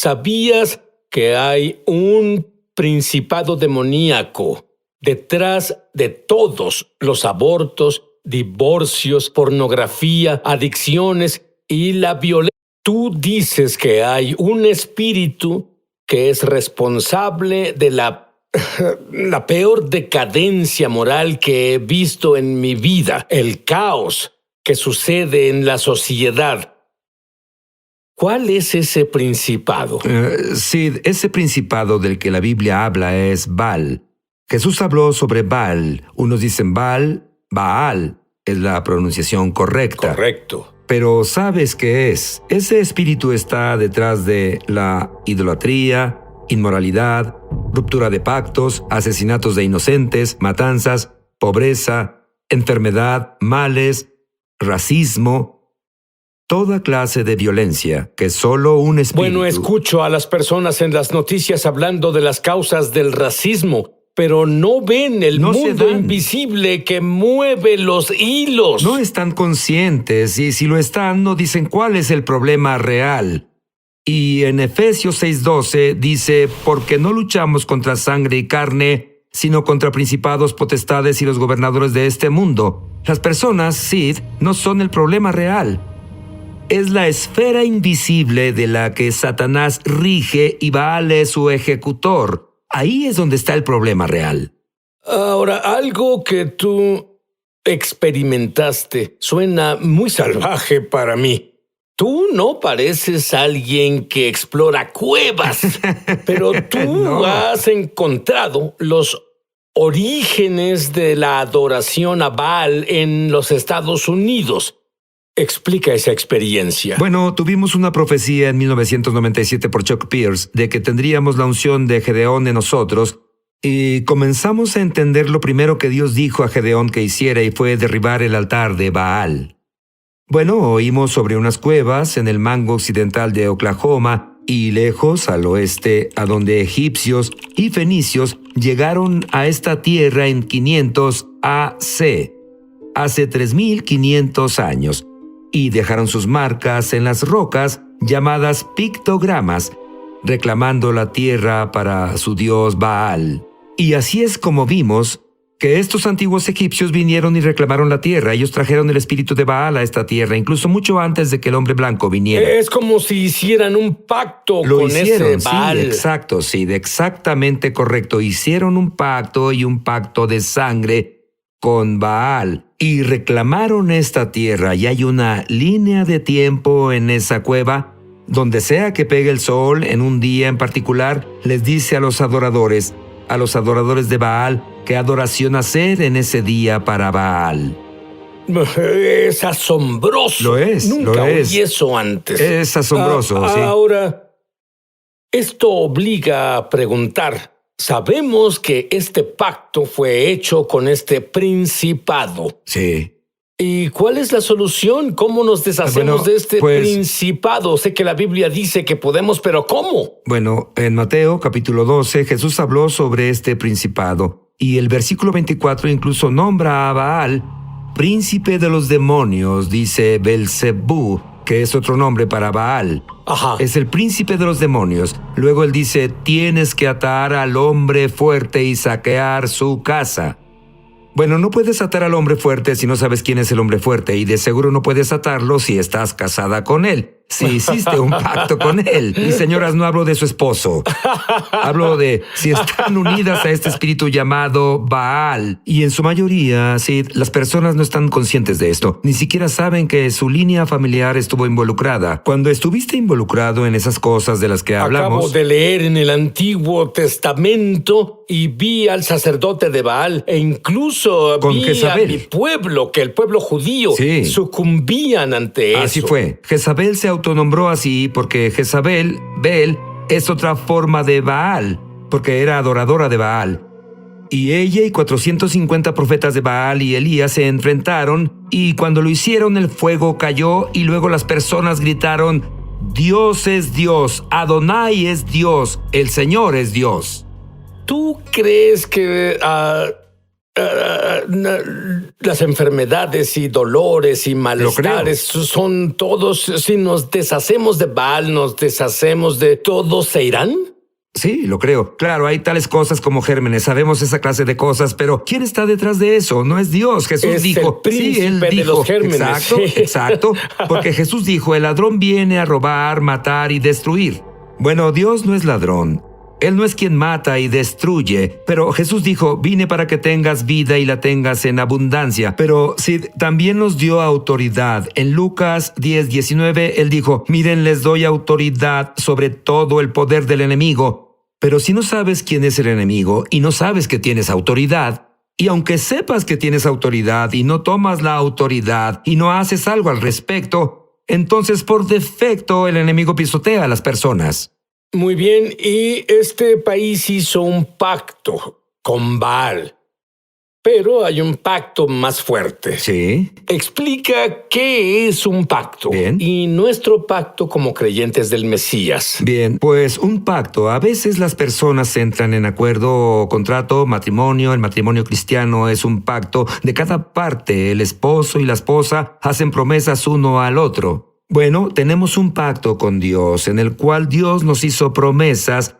¿Sabías que hay un principado demoníaco detrás de todos los abortos, divorcios, pornografía, adicciones y la violencia? Tú dices que hay un espíritu que es responsable de la peor decadencia moral que he visto en mi vida, el caos que sucede en la sociedad. ¿Cuál es ese principado? Sí, ese principado del que la Biblia habla es Baal. Jesús habló sobre Baal. Unos dicen Baal, Baal es la pronunciación correcta. Correcto. Pero ¿sabes qué es? Ese espíritu está detrás de la idolatría, inmoralidad, ruptura de pactos, asesinatos de inocentes, matanzas, pobreza, enfermedad, males, racismo, toda clase de violencia que solo un espíritu... Bueno, escucho a las personas en las noticias hablando de las causas del racismo, pero no ven el mundo invisible que mueve los hilos. No están conscientes, y si lo están, no dicen cuál es el problema real. Y en Efesios 6:12 dice, porque no luchamos contra sangre y carne, sino contra principados, potestades y los gobernadores de este mundo. Las personas, Sid, no son el problema real. Es la esfera invisible de la que Satanás rige y Baal es su ejecutor. Ahí es donde está el problema real. Ahora, algo que tú experimentaste suena muy salvaje para mí. Tú no pareces alguien que explora cuevas, pero tú No. has encontrado los orígenes de la adoración a Baal en los Estados Unidos. Explica esa experiencia. Bueno, tuvimos una profecía en 1997 por Chuck Pierce de que tendríamos la unción de Gedeón en nosotros y comenzamos a entender lo primero que Dios dijo a Gedeón que hiciera y fue derribar el altar de Baal. Bueno, oímos sobre unas cuevas en el mango occidental de Oklahoma y lejos al oeste a donde egipcios y fenicios llegaron a esta tierra en 500 AC, hace 3.500 años. Y dejaron sus marcas en las rocas llamadas pictogramas, reclamando la tierra para su dios Baal. Y así es como vimos que estos antiguos egipcios vinieron y reclamaron la tierra. Ellos trajeron el espíritu de Baal a esta tierra, incluso mucho antes de que el hombre blanco viniera. Es como si hicieran un pacto con ese Baal. Sí, exacto, sí, exactamente correcto. Hicieron un pacto y un pacto de sangre con Baal y reclamaron esta tierra, y hay una línea de tiempo en esa cueva. Donde sea que pegue el sol en un día en particular, les dice a los adoradores de Baal, qué adoración hacer en ese día para Baal. Es asombroso. Lo es, Nunca lo es. oí eso antes. Es asombroso, sí. Ahora, esto obliga a preguntar. Sabemos que este pacto fue hecho con este principado. Sí. ¿Y cuál es la solución? ¿Cómo nos deshacemos de este principado? Sé que la Biblia dice que podemos, pero ¿cómo? Bueno, en Mateo capítulo 12, Jesús habló sobre este principado. Y el versículo 24 incluso nombra a Baal, príncipe de los demonios, dice Belzebú, que es otro nombre para Baal. Ajá. Es el príncipe de los demonios. Luego él dice, tienes que atar al hombre fuerte y saquear su casa. Bueno, no puedes atar al hombre fuerte si no sabes quién es el hombre fuerte, y de seguro no puedes atarlo si estás casada con él, si hiciste un pacto con él. Y señoras, no hablo de su esposo. Hablo de si están unidas a este espíritu llamado Baal. Y en su mayoría, sí, las personas no están conscientes de esto. Ni siquiera saben que su línea familiar estuvo involucrada. Cuando estuviste involucrado en esas cosas de las que hablamos... Acabo de leer en el Antiguo Testamento y vi al sacerdote de Baal e incluso con vi Jezabel. a mi pueblo, que el pueblo judío sucumbían ante eso. Así fue. Jezabel se autonombró así porque Jezabel, Bel, es otra forma de Baal, porque era adoradora de Baal. Y ella y 450 profetas de Baal y Elías se enfrentaron, y cuando lo hicieron el fuego cayó y luego las personas gritaron, Dios es Dios, Adonai es Dios, el Señor es Dios. ¿Tú crees que las enfermedades y dolores y malestares creo. son todos, si nos deshacemos de Baal, nos deshacemos de todos, ¿se irán? Sí, lo creo. Claro, hay tales cosas como gérmenes, sabemos esa clase de cosas, pero ¿quién está detrás de eso? No es Dios. Jesús Es dijo, el príncipe él de dijo, los gérmenes. exacto, Sí. exacto, porque Jesús dijo, el ladrón viene a robar, matar y destruir. Bueno, Dios no es ladrón. Él no es quien mata y destruye, pero Jesús dijo, vine para que tengas vida y la tengas en abundancia. Pero Sid también nos dio autoridad. En Lucas 10:19, él dijo, miren, les doy autoridad sobre todo el poder del enemigo. Pero si no sabes quién es el enemigo y no sabes que tienes autoridad, y aunque sepas que tienes autoridad y no tomas la autoridad y no haces algo al respecto, entonces por defecto el enemigo pisotea a las personas. Muy bien, y este país hizo un pacto con Baal, pero hay un pacto más fuerte. Sí. Explica qué es un pacto Bien. y nuestro pacto como creyentes del Mesías. Bien, pues un pacto. A veces las personas entran en acuerdo o contrato, matrimonio. El matrimonio cristiano es un pacto de cada parte. El esposo y la esposa hacen promesas uno al otro. Bueno, tenemos un pacto con Dios en el cual Dios nos hizo promesas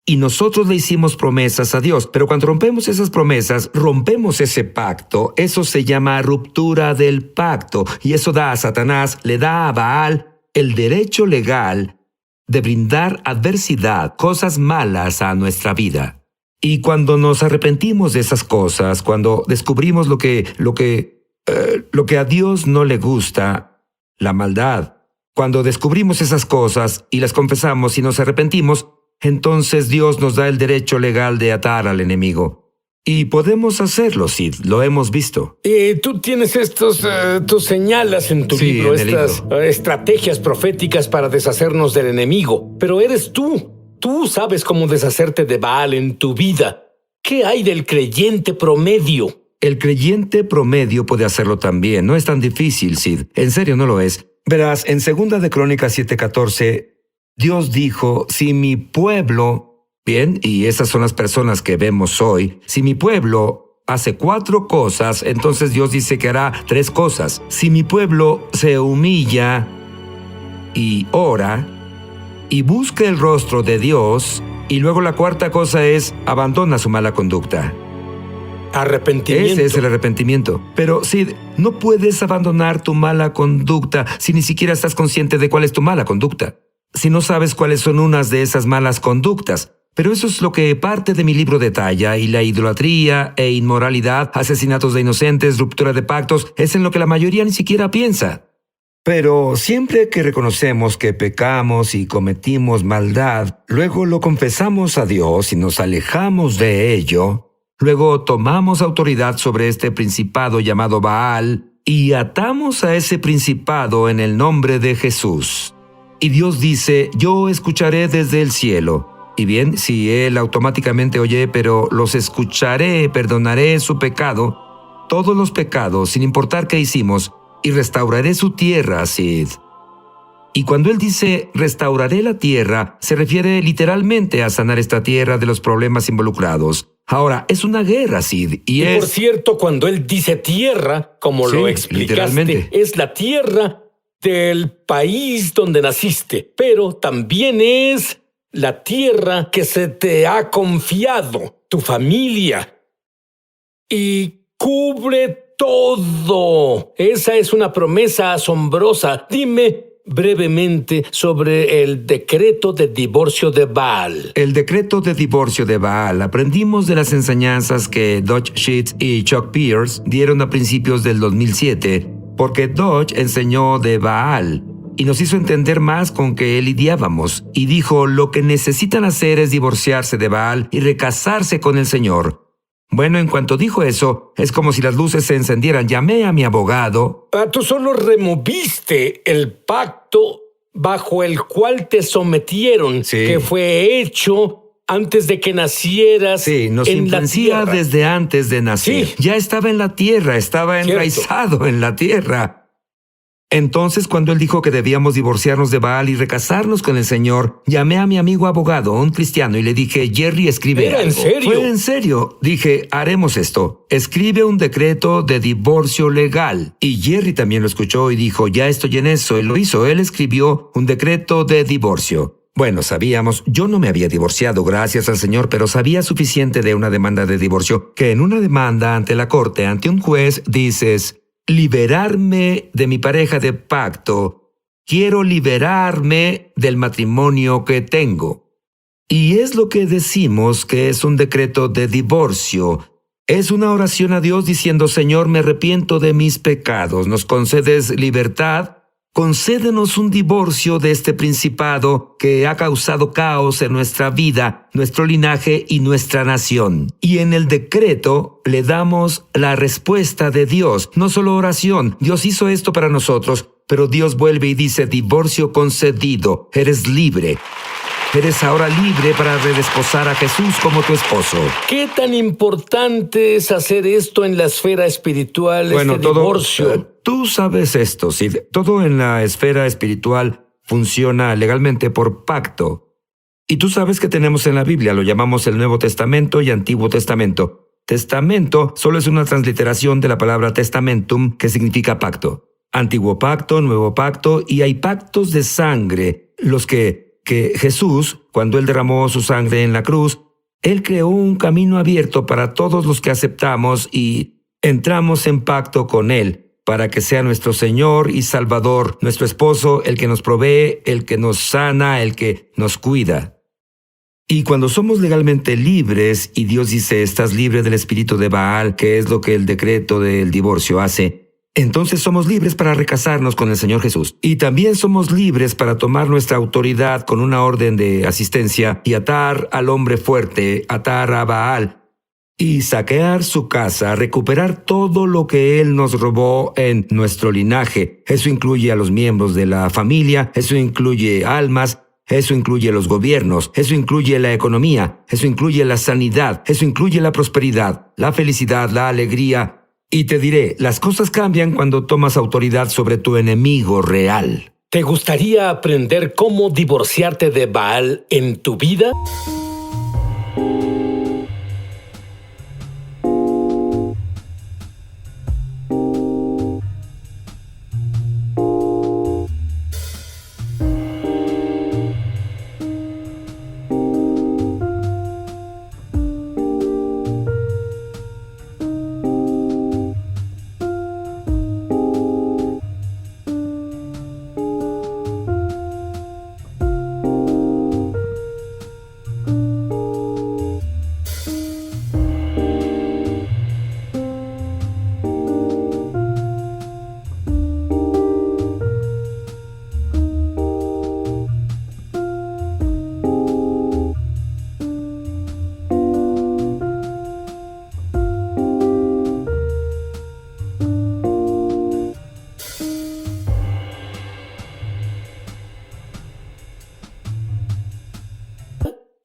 y nosotros le hicimos promesas a Dios. Pero cuando rompemos esas promesas, rompemos ese pacto. Eso se llama ruptura del pacto. Y eso da a Satanás, le da a Baal el derecho legal de brindar adversidad, cosas malas a nuestra vida. Y cuando nos arrepentimos de esas cosas, cuando descubrimos lo que a Dios no le gusta, la maldad, cuando descubrimos esas cosas y las confesamos y nos arrepentimos, entonces Dios nos da el derecho legal de atar al enemigo. Y podemos hacerlo, Sid, lo hemos visto. Y tú tienes tú señalas en tu Sí, libro en el estas estrategias proféticas para deshacernos del enemigo, pero eres tú. Tú sabes cómo deshacerte de Baal en tu vida. ¿Qué hay del creyente promedio? El creyente promedio puede hacerlo también. No es tan difícil, Sid. En serio, no lo es. Verás, en 2 de Crónicas 7:14, Dios dijo, si mi pueblo, bien, y esas son las personas que vemos hoy, si mi pueblo hace 4 cosas, entonces Dios dice que hará 3 cosas. Si mi pueblo se humilla y ora y busca el rostro de Dios, y luego la 4ª cosa es abandona su mala conducta. Arrepentimiento. Ese es el arrepentimiento. Pero Sid, no puedes abandonar tu mala conducta si ni siquiera estás consciente de cuál es tu mala conducta. Si no sabes cuáles son unas de esas malas conductas. Pero eso es lo que parte de mi libro detalla, y la idolatría e inmoralidad, asesinatos de inocentes, ruptura de pactos, es en lo que la mayoría ni siquiera piensa. Pero siempre que reconocemos que pecamos y cometimos maldad, luego lo confesamos a Dios y nos alejamos de ello, luego tomamos autoridad sobre este principado llamado Baal y atamos a ese principado en el nombre de Jesús. Y Dios dice, yo escucharé desde el cielo. Y bien, si Él automáticamente oye, pero los escucharé, perdonaré su pecado, todos los pecados, sin importar qué hicimos, y restauraré su tierra, Sid. Y cuando Él dice, restauraré la tierra, se refiere literalmente a sanar esta tierra de los problemas involucrados. Ahora, es una guerra, Sid, Y por cierto, cuando él dice tierra, como Sí, lo explicaste, literalmente. es la tierra del país donde naciste, pero también es la tierra que se te ha confiado, tu familia, y cubre todo. Esa es una promesa asombrosa. Dime brevemente sobre el decreto de divorcio de Baal. El decreto de divorcio de Baal aprendimos de las enseñanzas que Dodge Sheets y Chuck Pierce dieron a principios del 2007, porque Dodge enseñó de Baal y nos hizo entender más con que lidiábamos, y dijo, lo que necesitan hacer es divorciarse de Baal y recasarse con el Señor. Bueno, en cuanto dijo eso, es como si las luces se encendieran. Llamé a mi abogado. Tú solo removiste el pacto bajo el cual te sometieron, Sí. que fue hecho antes de que nacieras Sí, nos en la influencia tierra. desde antes de nacer. Sí. Ya estaba en la tierra, estaba Cierto. enraizado en la tierra. Entonces, cuando él dijo que debíamos divorciarnos de Baal y recasarnos con el Señor, llamé a mi amigo abogado, un cristiano, y le dije, Jerry, escribe ¿Era algo. en serio? Fue en serio. Dije, haremos esto. Escribe un decreto de divorcio legal. Y Jerry también lo escuchó y dijo, ya estoy en eso. Él lo hizo. Él escribió un decreto de divorcio. Bueno, sabíamos, yo no me había divorciado, gracias al Señor, pero sabía suficiente de una demanda de divorcio, que en una demanda ante la corte, ante un juez, dices, liberarme de mi pareja de pacto. Quiero liberarme del matrimonio que tengo. Y es lo que decimos que es un decreto de divorcio. Es una oración a Dios diciendo, Señor, me arrepiento de mis pecados. ¿Nos concedes libertad? Concédenos un divorcio de este principado que ha causado caos en nuestra vida, nuestro linaje y nuestra nación. Y en el decreto le damos la respuesta de Dios, no solo oración. Dios hizo esto para nosotros, pero Dios vuelve y dice, divorcio concedido, eres libre. Eres ahora libre para redesposar a Jesús como tu esposo. ¿Qué tan importante es hacer esto en la esfera espiritual, divorcio? Tú sabes esto, Sid. Todo en la esfera espiritual funciona legalmente por pacto. Y tú sabes que tenemos en la Biblia, lo llamamos el Nuevo Testamento y Antiguo Testamento. Testamento solo es una transliteración de la palabra testamentum, que significa pacto. Antiguo pacto, nuevo pacto, y hay pactos de sangre, los que Jesús, cuando Él derramó su sangre en la cruz, Él creó un camino abierto para todos los que aceptamos y entramos en pacto con Él, para que sea nuestro Señor y Salvador, nuestro esposo, el que nos provee, el que nos sana, el que nos cuida. Y cuando somos legalmente libres, y Dios dice, estás libre del espíritu de Baal, que es lo que el decreto del divorcio hace, entonces somos libres para recasarnos con el Señor Jesús. Y también somos libres para tomar nuestra autoridad con una orden de asistencia y atar al hombre fuerte, atar a Baal, y saquear su casa, recuperar todo lo que él nos robó en nuestro linaje. Eso incluye a los miembros de la familia, eso incluye almas, eso incluye los gobiernos, eso incluye la economía, eso incluye la sanidad, eso incluye la prosperidad, la felicidad, la alegría. Y te diré, las cosas cambian cuando tomas autoridad sobre tu enemigo real. ¿Te gustaría aprender cómo divorciarte de Baal en tu vida?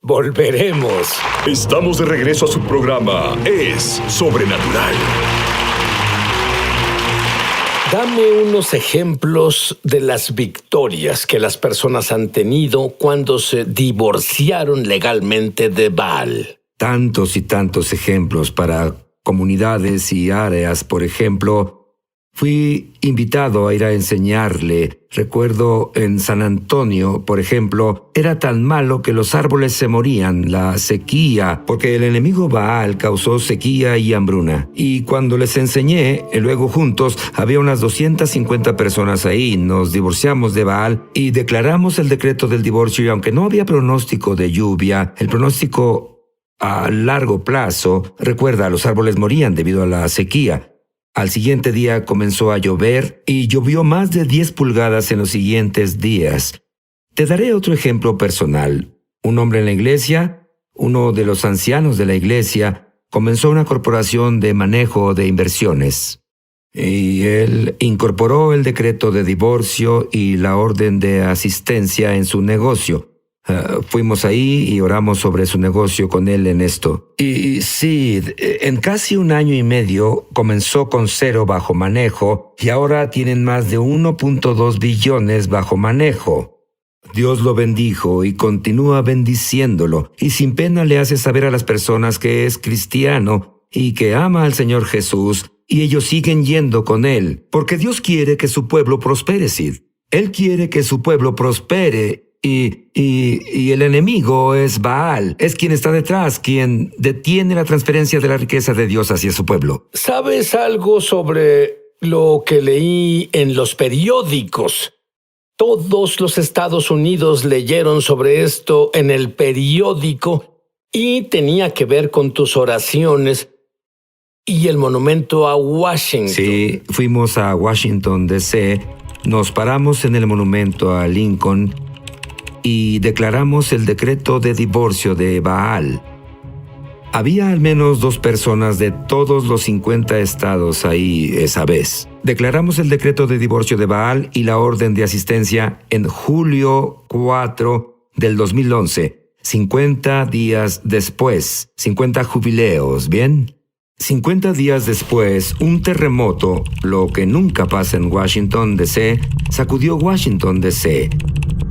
Volveremos. Estamos de regreso a su programa Es Sobrenatural. Dame unos ejemplos de las victorias que las personas han tenido cuando se divorciaron legalmente de Baal. Tantos y tantos ejemplos para comunidades y áreas. Por ejemplo, fui invitado a ir a enseñarle. Recuerdo en San Antonio, por ejemplo, era tan malo que los árboles se morían, la sequía, porque el enemigo Baal causó sequía y hambruna. Y cuando les enseñé, luego juntos, había unas 250 personas ahí. Nos divorciamos de Baal y declaramos el decreto del divorcio, y aunque no había pronóstico de lluvia, el pronóstico a largo plazo, recuerda, los árboles morían debido a la sequía. Al siguiente día comenzó a llover y llovió más de 10 pulgadas en los siguientes días. Te daré otro ejemplo personal. Un hombre en la iglesia, uno de los ancianos de la iglesia, comenzó una corporación de manejo de inversiones. Y él incorporó el decreto de divorcio y la orden de asistencia en su negocio. Fuimos ahí y oramos sobre su negocio con él en esto. Y sí, en casi 1 año y medio comenzó con 0 bajo manejo y ahora tienen más de 1.2 billones bajo manejo. Dios lo bendijo y continúa bendiciéndolo, y sin pena le hace saber a las personas que es cristiano y que ama al Señor Jesús, y ellos siguen yendo con él, porque Dios quiere que su pueblo prospere, Sid. Él quiere que su pueblo prospere. Y el enemigo es Baal, es quien está detrás, quien detiene la transferencia de la riqueza de Dios hacia su pueblo. ¿Sabes algo sobre lo que leí en los periódicos? Todos los Estados Unidos leyeron sobre esto en el periódico y tenía que ver con tus oraciones y el monumento a Washington. Sí, fuimos a Washington, D.C., nos paramos en el monumento a Lincoln y declaramos el decreto de divorcio de Baal. Había al menos 2 personas de todos los 50 estados ahí esa vez. Declaramos el decreto de divorcio de Baal y la orden de asistencia en julio 4 del 2011, 50 días después, 50 jubileos, ¿bien? 50 días después, un terremoto, lo que nunca pasa en Washington, D.C., sacudió Washington, D.C.,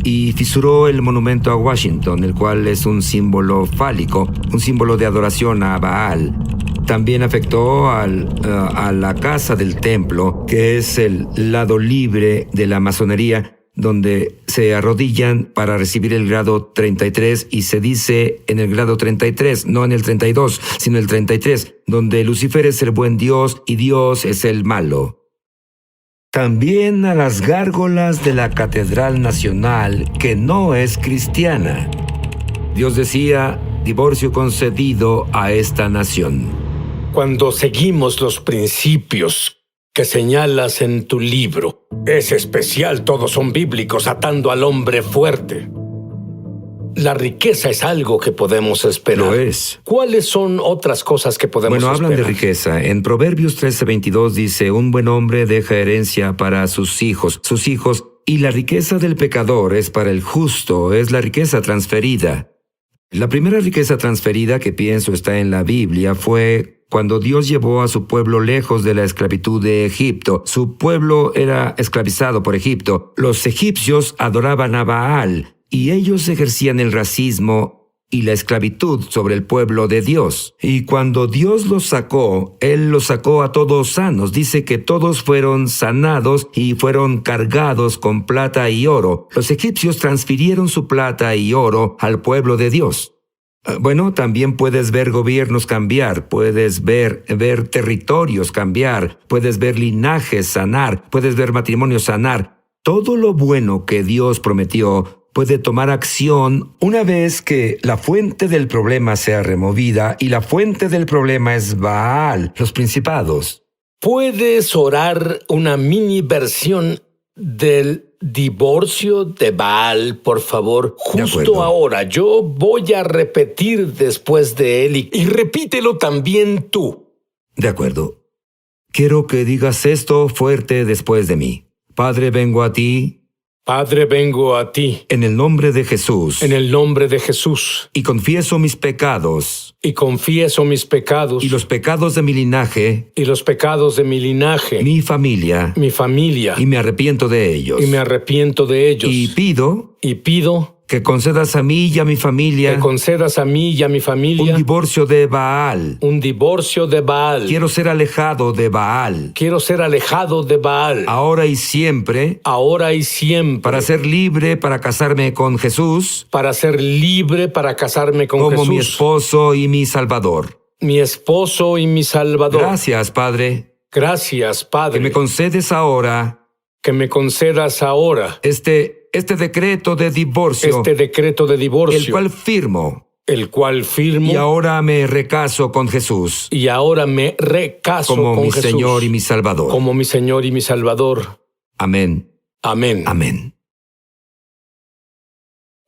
y fisuró el monumento a Washington, el cual es un símbolo fálico, un símbolo de adoración a Baal. También afectó a la casa del templo, que es el lado libre de la masonería, donde se arrodillan para recibir el grado 33, y se dice en el grado 33, no en el 32, sino el 33, donde Lucifer es el buen Dios y Dios es el malo. También a las gárgolas de la Catedral Nacional, que no es cristiana. Dios decía, divorcio concedido a esta nación. Cuando seguimos los principios que señalas en tu libro, es especial, todos son bíblicos, atando al hombre fuerte. La riqueza es algo que podemos esperar. Lo es. ¿Cuáles son otras cosas que podemos esperar? Bueno, hablan de riqueza. En Proverbios 13:22 dice, un buen hombre deja herencia para sus hijos, y la riqueza del pecador es para el justo, es la riqueza transferida. La primera riqueza transferida que pienso está en la Biblia fue cuando Dios llevó a su pueblo lejos de la esclavitud de Egipto. Su pueblo era esclavizado por Egipto. Los egipcios adoraban a Baal, y ellos ejercían el racismo y la esclavitud sobre el pueblo de Dios. Y cuando Dios los sacó, Él los sacó a todos sanos. Dice que todos fueron sanados y fueron cargados con plata y oro. Los egipcios transfirieron su plata y oro al pueblo de Dios. Bueno, también puedes ver gobiernos cambiar, puedes ver territorios cambiar, puedes ver linajes sanar, puedes ver matrimonios sanar. Todo lo bueno que Dios prometió puede tomar acción una vez que la fuente del problema sea removida, y la fuente del problema es Baal, los principados. ¿Puedes orar una mini versión del divorcio de Baal, por favor? Justo ahora. Yo voy a repetir después de él y repítelo también tú. De acuerdo. Quiero que digas esto fuerte después de mí. Padre, vengo a ti. Padre, vengo a ti. En el nombre de Jesús. En el nombre de Jesús. Y confieso mis pecados. Y confieso mis pecados. Y los pecados de mi linaje. Y los pecados de mi linaje. Mi familia. Mi familia. Y me arrepiento de ellos. Y me arrepiento de ellos. Y pido. Que concedas a mí y a mi familia. Que concedas a mí y a mi familia. Un divorcio de Baal. Un divorcio de Baal. Quiero ser alejado de Baal. Quiero ser alejado de Baal. Ahora y siempre. Ahora y siempre. Para ser libre, para casarme con Jesús. Para ser libre, para casarme con Jesús. Como mi esposo y mi Salvador. Mi esposo y mi Salvador. Gracias, Padre. Gracias, Padre. Que me concedes ahora. Que me concedas ahora. Este decreto de divorcio. Este decreto de divorcio. El cual firmo. Y ahora me recaso con Jesús. Y ahora me recaso como con mi Jesús. Señor y mi Salvador. Como mi Señor y mi Salvador. Amén. Amén. Amén.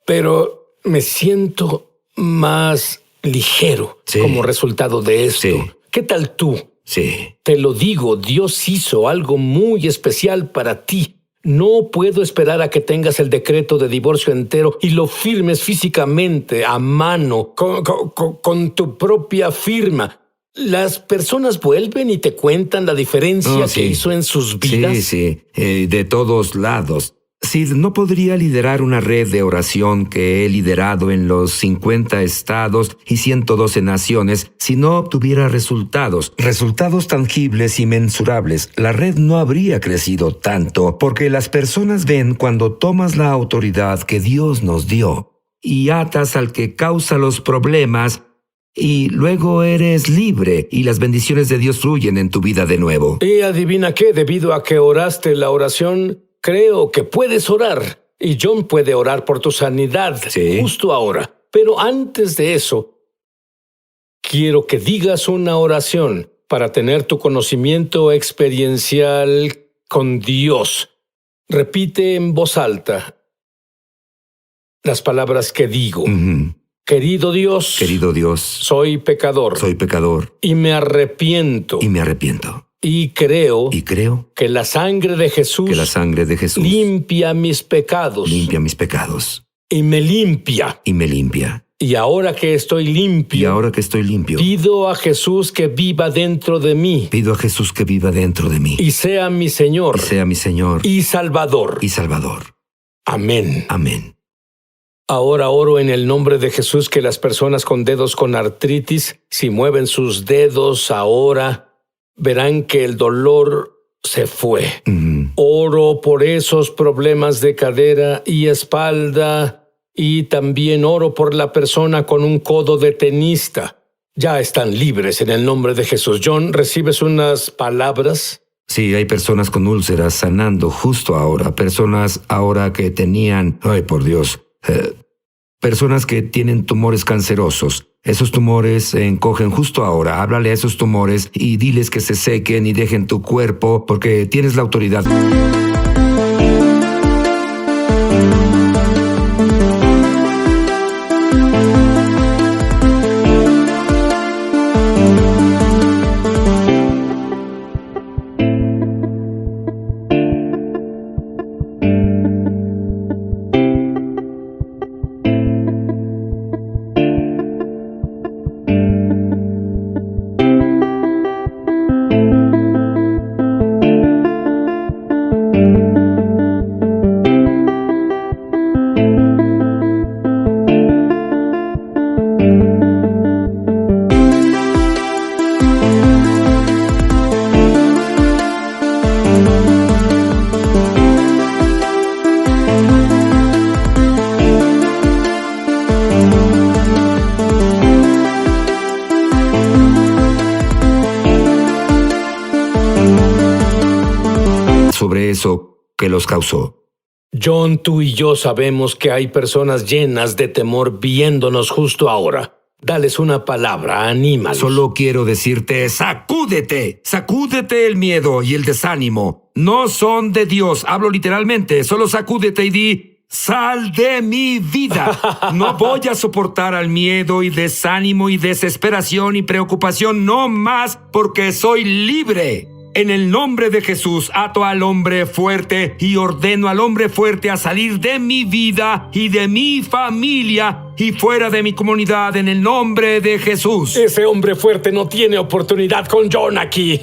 Pero me siento más ligero como resultado de esto. Sí. ¿Qué tal tú? Sí. Te lo digo, Dios hizo algo muy especial para ti. No puedo esperar a que tengas el decreto de divorcio entero y lo firmes físicamente, a mano, con tu propia firma. Las personas vuelven y te cuentan la diferencia que hizo en sus vidas. Sí, de todos lados. Sid, no podría liderar una red de oración que he liderado en los 50 estados y 112 naciones si no obtuviera resultados tangibles y mensurables. La red no habría crecido tanto porque las personas ven cuando tomas la autoridad que Dios nos dio y atas al que causa los problemas y luego eres libre y las bendiciones de Dios fluyen en tu vida de nuevo. Y adivina qué, debido a que oraste la oración, creo que puedes orar. Y John puede orar por tu sanidad justo ahora. Pero antes de eso, quiero que digas una oración para tener tu conocimiento experiencial con Dios. Repite en voz alta las palabras que digo. Querido Dios, soy pecador. Y me arrepiento. Y creo que la sangre de Jesús limpia mis pecados. Y me limpia. Y ahora que estoy limpio, pido a Jesús que viva dentro de mí. Y sea mi Señor. Y Salvador. Amén. Ahora oro en el nombre de Jesús que las personas con dedos con artritis, si mueven sus dedos ahora, verán que el dolor se fue. Oro por esos problemas de cadera y espalda, y también oro por la persona con un codo de tenista. Ya están libres en el nombre de Jesús. John, ¿recibes unas palabras? Sí, hay personas con úlceras sanando justo ahora. Personas ahora que tenían... ¡Ay, por Dios! Personas que tienen tumores cancerosos. Esos tumores se encogen justo ahora. Háblale a esos tumores y diles que se sequen y dejen tu cuerpo porque tienes la autoridad. Sobre eso que los causó. John, tú y yo sabemos que hay personas llenas de temor viéndonos justo ahora. Dales una palabra, anímalos. Solo quiero decirte, sacúdete. Sacúdete el miedo y el desánimo. No son de Dios. Hablo literalmente. Solo sacúdete y di, sal de mi vida. No voy a soportar al miedo y desánimo y desesperación y preocupación. No más porque soy libre. En el nombre de Jesús, ato al hombre fuerte y ordeno al hombre fuerte a salir de mi vida y de mi familia y fuera de mi comunidad en el nombre de Jesús. Ese hombre fuerte no tiene oportunidad con John aquí.